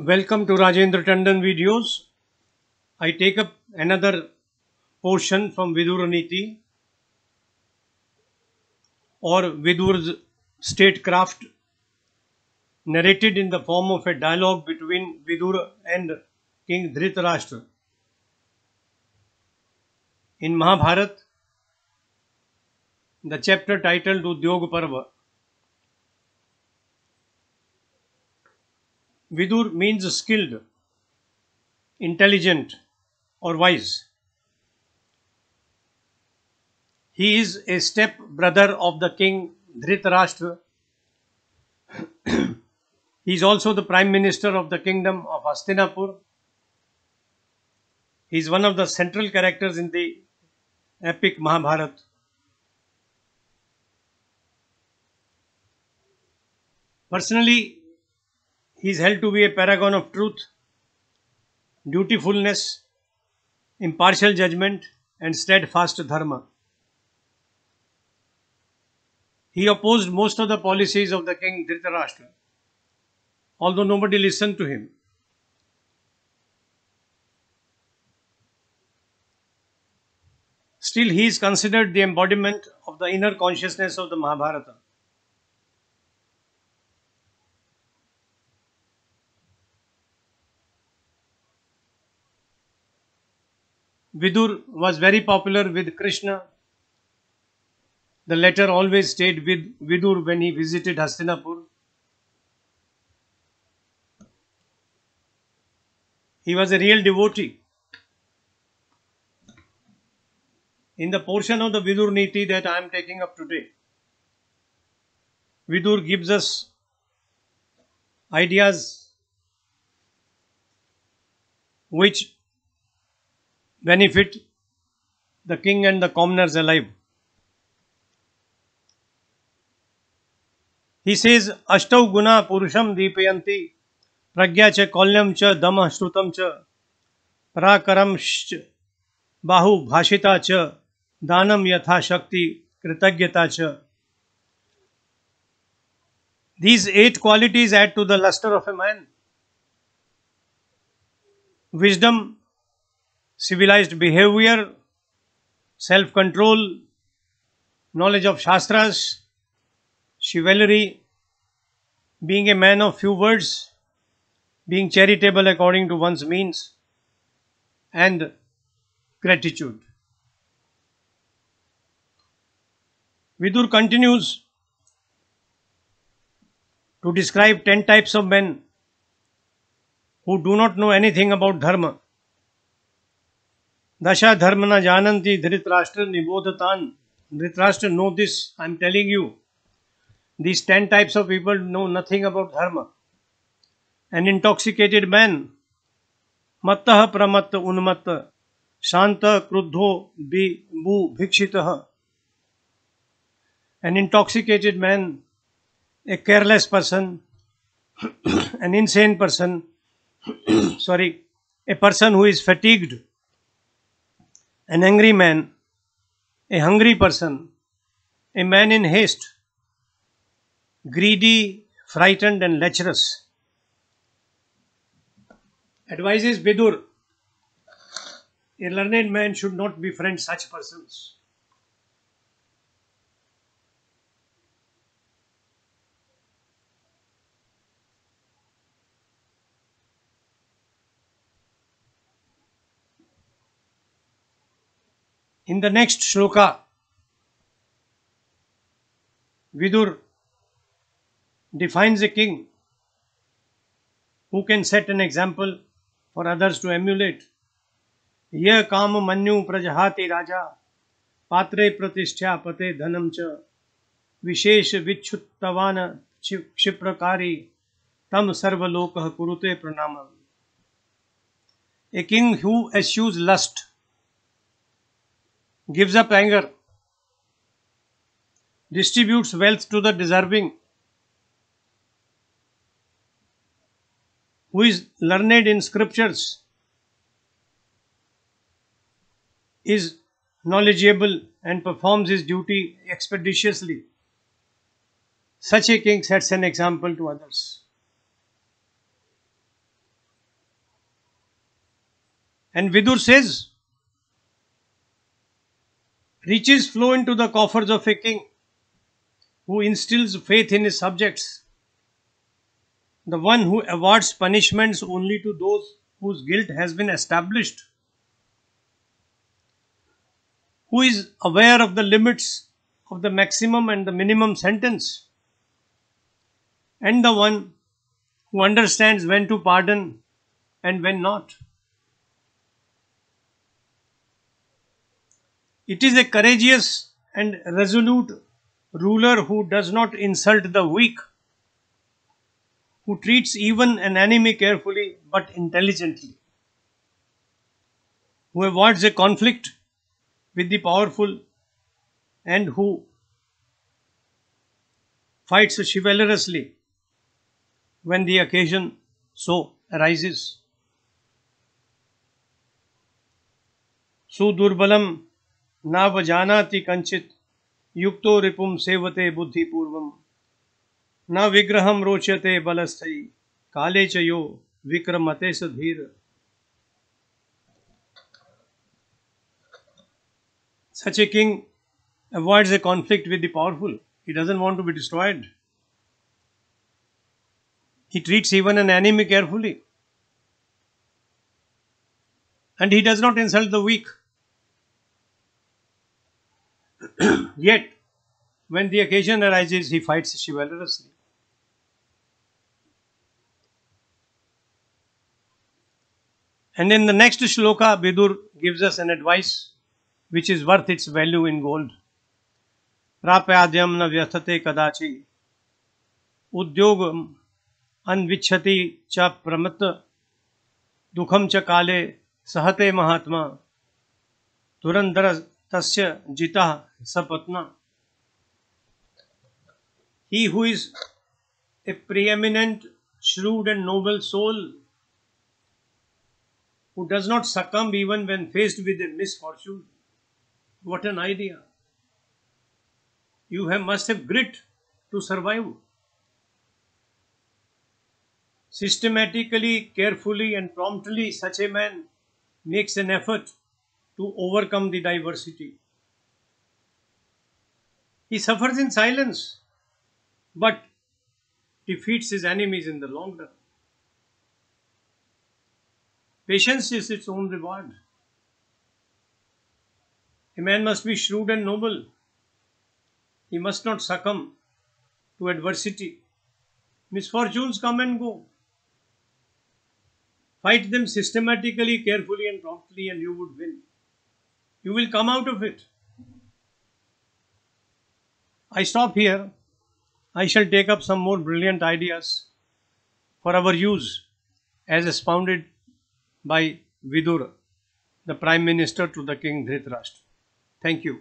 Welcome to Rajendra Tandon videos. I take up another portion from Vidur Niti or Vidur's statecraft, narrated in the form of a dialogue between Vidur and King Dhritarashtra. In Mahabharata, the chapter titled Udyog Parva. Vidur means skilled, intelligent, or wise. He is a step brother of the king Dhritarashtra. He is also the prime minister of the kingdom of Hastinapur. He is one of the central characters in the epic Mahabharata. Personally, he is held to be a paragon of truth, dutifulness, impartial judgment, and steadfast dharma. He opposed most of the policies of the king Dhritarashtra, although nobody listened to him. Still, he is considered the embodiment of the inner consciousness of the Mahabharata. Vidur was very popular with Krishna. The latter always stayed with Vidur when he visited Hastinapur. He was a real devotee. In the portion of the Vidur Niti that I am taking up today, Vidur gives us ideas which benefit the king and the commoners alike. He says, Ashtau guna purusham deepayanti, pragya cha kolyam cha damah shrutam cha, prakaram bahu bhashita cha, danam yatha shakti kritagyata cha. These 8 qualities add to the luster of a man. Wisdom, civilized behavior, self-control, knowledge of Shastras, chivalry, being a man of few words, being charitable according to one's means, and gratitude. Vidur continues to describe 10 types of men who do not know anything about dharma. Dasha dharmana jananti dhritarashtra nibodhatan. Dhritarashtra, know this, I am telling you. These 10 types of people know nothing about dharma. An intoxicated man, mattah pramatta unmatta, shanta kruddho bu bhikshitah. An intoxicated man, a careless person, an insane person, a person who is fatigued, an angry man, a hungry person, a man in haste, greedy, frightened, and lecherous. Advises Vidur, a learned man should not befriend such persons. In the next shloka, Vidur defines a king who can set an example for others to emulate. Yeh kam manyu prajahati raja, patre pratishtha pate dhanam cha, vishesh vichuttavana kshiprakari, tam sarvalokah kurute pranamam. A king who eschews lust, gives up anger, distributes wealth to the deserving, who is learned in scriptures, is knowledgeable and performs his duty expeditiously. Such a king sets an example to others. And Vidur says, riches flow into the coffers of a king who instills faith in his subjects, the one who awards punishments only to those whose guilt has been established, who is aware of the limits of the maximum and the minimum sentence, and the one who understands when to pardon and when not. It is a courageous and resolute ruler who does not insult the weak, who treats even an enemy carefully but intelligently, who avoids a conflict with the powerful, and who fights chivalrously when the occasion so arises. Sudurbalam navajanati kanchit yukto ripum sevate buddhi purvam na vigraham rochate balasthai kale chayo vikramate sadhir. Such a king avoids a conflict with the powerful. He doesn't want to be destroyed. He treats even an enemy carefully. And he does not insult the weak. Yet, when the occasion arises, he fights chivalrously. And in the next shloka, Vidur gives us an advice which is worth its value in gold. Prapyadyam na vyastate kadachi udyogam anvichhati cha pramat dukham cha kale sahate mahatma turandara tasya jita sapatna. He who is a preeminent, shrewd and noble soul, who does not succumb even when faced with a misfortune. What an idea. You must have grit to survive. Systematically, carefully and promptly, such a man makes an effort to overcome the diversity. He suffers in silence, but defeats his enemies in the long run. Patience is its own reward. A man must be shrewd and noble. He must not succumb to adversity. Misfortunes come and go. Fight them systematically, carefully and promptly, and you would win. You will come out of it. I stop here. I shall take up some more brilliant ideas for our use as expounded by Vidur, the Prime Minister to the King Dhritarashtra. Thank you.